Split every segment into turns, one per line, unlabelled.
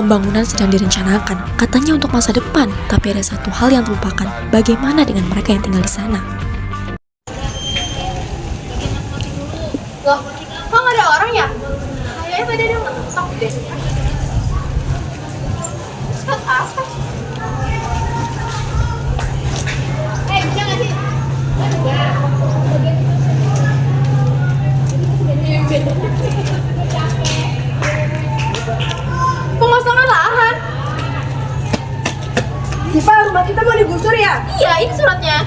Pembangunan sedang direncanakan, katanya untuk masa depan, tapi ada satu hal yang terlupakan, bagaimana dengan mereka yang tinggal di sana?
Loh, kok nggak ada orang ya? Kayaknya tadi ada yang ngetok deh. Ustaz apa? Bisa nggak sih? Enggak. Pengosongan lahan.
Siva, rumah kita mau digusur ya?
Iya, ini suratnya.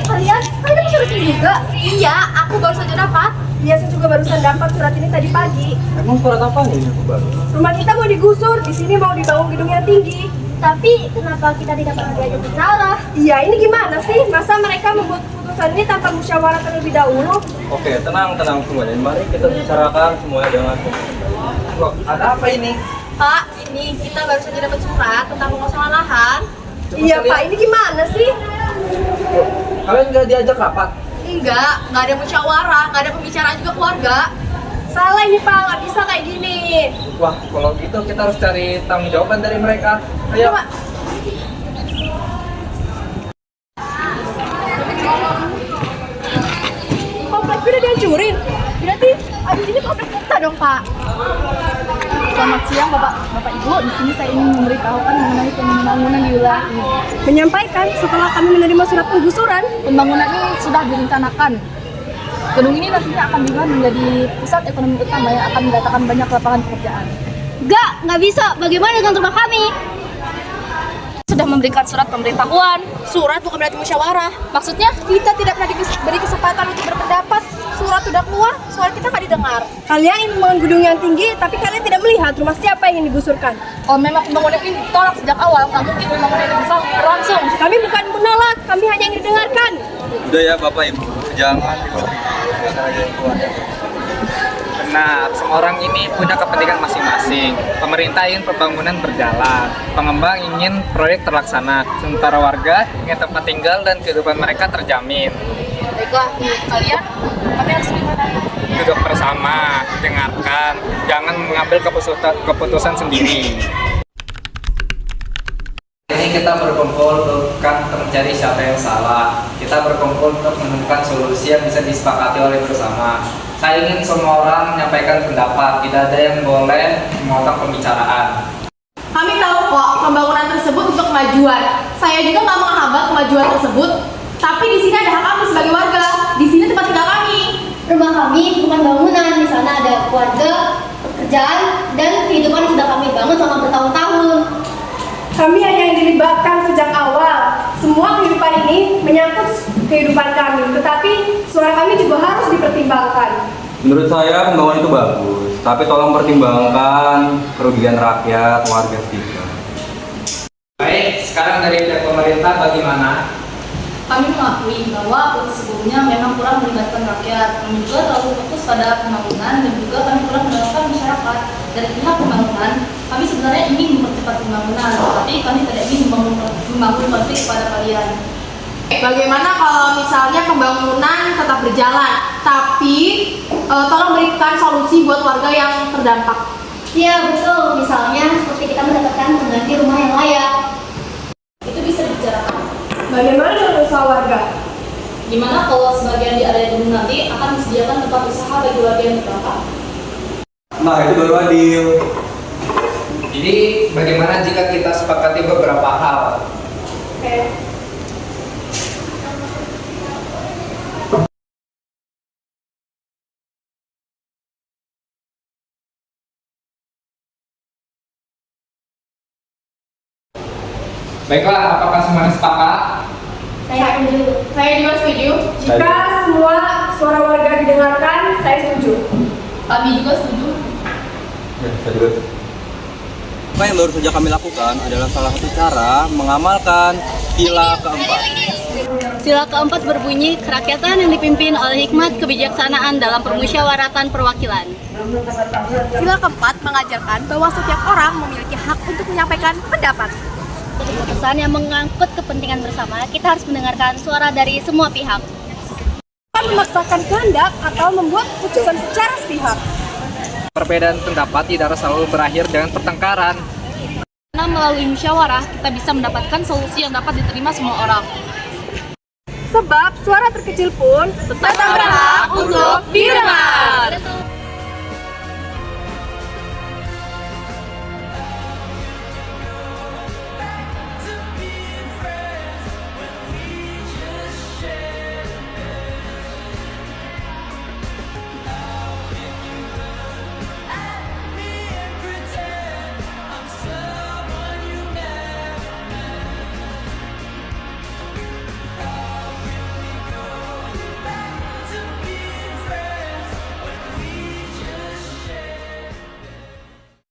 Kalian dapat surat ini juga?
Iya, aku baru saja dapat.
Iya, saya juga barusan dapat surat ini tadi pagi.
Emang surat apa nih Bu Baru?
Rumah kita mau digusur, di sini mau dibangun gedung yang tinggi.
Tapi kenapa kita tidak pernah diajak bicara?
Iya, ini gimana sih? Masa mereka membuat keputusan ini tanpa musyawarah terlebih dahulu?
Oke, tenang semuanya. Mari kita bicarakan semuanya dengan Loh, ada apa ini?
Pak, ini kita baru saja dapat surat tentang pengosongan lahan.
Iya, Pak, ini gimana sih?
Loh, kalian nggak diajak rapat?
Nggak ada musyawarah, nggak ada pembicaraan juga keluarga.
Salah ini, Pak, nggak bisa kayak gini.
Wah, kalau gitu kita harus cari tanggung jawaban dari mereka. Ayo.
Pak. Komplek udah dihancurin. Berarti abis ini komplek kita dong, Pak.
Selamat siang Bapak Ibu, di sini saya ingin memberitahukan mengenai pembangunan di wilayah ini.
Menyampaikan setelah kami menerima surat penggusuran.
Pembangunan ini sudah direncanakan. Gedung ini nantinya akan dibangun menjadi pusat ekonomi utama yang akan mendatangkan banyak lapangan pekerjaan.
Nggak bisa. Bagaimana dengan rumah kami?
Sudah memberikan surat pemberitahuan.
Surat bukan berarti musyawarah.
Maksudnya
Kita tidak pernah diberi kesempatan untuk berpendapat. Surat sudah keluar, suara kita nggak didengar.
Kalian ingin membangun gedung yang tinggi, tapi kalian tidak melihat rumah siapa yang ingin digusurkan.
kalau memang pembangunan ini ditolak sejak awal, nggak mungkin pembangunan ini bisa berlangsung.
Kami bukan menolak, kami hanya ingin didengarkan.
Udah ya Bapak Ibu, jangan
Benar, semua orang ini punya kepentingan masing-masing. Pemerintah ingin pembangunan berjalan, pengembang ingin proyek terlaksana, sementara warga ingin tempat tinggal dan kehidupan mereka terjamin.
Baiklah, menurut kalian, kami harus gimana?
Duduk bersama, dengarkan, jangan mengambil keputusan sendiri. Ini kita berkumpul bukan untuk mencari siapa yang salah. Kita berkumpul untuk menemukan solusi yang bisa disepakati oleh bersama. Saya ingin semua orang menyampaikan pendapat, tidak ada yang boleh memotong pembicaraan.
Kami tahu kok pembangunan tersebut untuk kemajuan. Saya juga nggak menghambat kemajuan tersebut. Tapi di sini ada hak kami sebagai warga. Di sini tempat tinggal kami.
Rumah kami bukan bangunan. Di sana ada keluarga, pekerjaan, dan kehidupan yang sudah kami bangun selama bertahun-tahun.
Kami hanya yang dilibatkan sejak awal. Semua kehidupan ini menyangkut kehidupan kami, tetapi suara kami juga harus dipertimbangkan.
Menurut saya pembangunan itu bagus, tapi tolong pertimbangkan kerugian rakyat, warga sekitar.
Baik, sekarang dari pihak pemerintah bagaimana?
Kami mengakui bahwa proses sebelumnya memang kurang melibatkan rakyat. Kami juga terlalu fokus pada pembangunan dan juga kami kurang mendengarkan masyarakat. Dari pihak pembangunan, kami sebenarnya ingin mempercepat pembangunan, tapi kami tidak ingin membangun konflik pada kalian.
Bagaimana kalau misalnya pembangunan tetap berjalan, tapi tolong berikan solusi buat warga yang terdampak.
Iya betul. Misalnya seperti kita mendapatkan pengganti rumah yang layak.
Itu bisa dibicarakan.
Bagaimana dengan usaha warga?
Gimana kalau sebagian di area gedung nanti akan disediakan tempat usaha bagi warga yang terdampak?
Nah, itu baru adil.
Jadi, bagaimana jika kita sepakati beberapa hal?
Oke.
Baiklah, apakah semuanya sepakat?
Saya setuju.
Saya juga setuju.
Jika semua suara warga didengarkan, saya setuju.
Kami juga setuju.
Ya, saya juga. Apa yang baru saja kami lakukan adalah salah satu cara mengamalkan sila keempat.
Sila keempat berbunyi kerakyatan yang dipimpin oleh hikmat kebijaksanaan dalam permusyawaratan perwakilan.
Sila keempat mengajarkan bahwa setiap orang memiliki hak untuk menyampaikan pendapat.
Keputusan yang mengangkut kepentingan bersama, kita harus mendengarkan suara dari semua pihak.
Bukan memaksakan kehendak atau membuat keputusan secara sepihak.
Perbedaan pendapat tidak harus selalu berakhir dengan pertengkaran.
Karena melalui musyawarah, kita bisa mendapatkan solusi yang dapat diterima semua orang.
Sebab suara terkecil pun
Tetap berhak untuk didengar.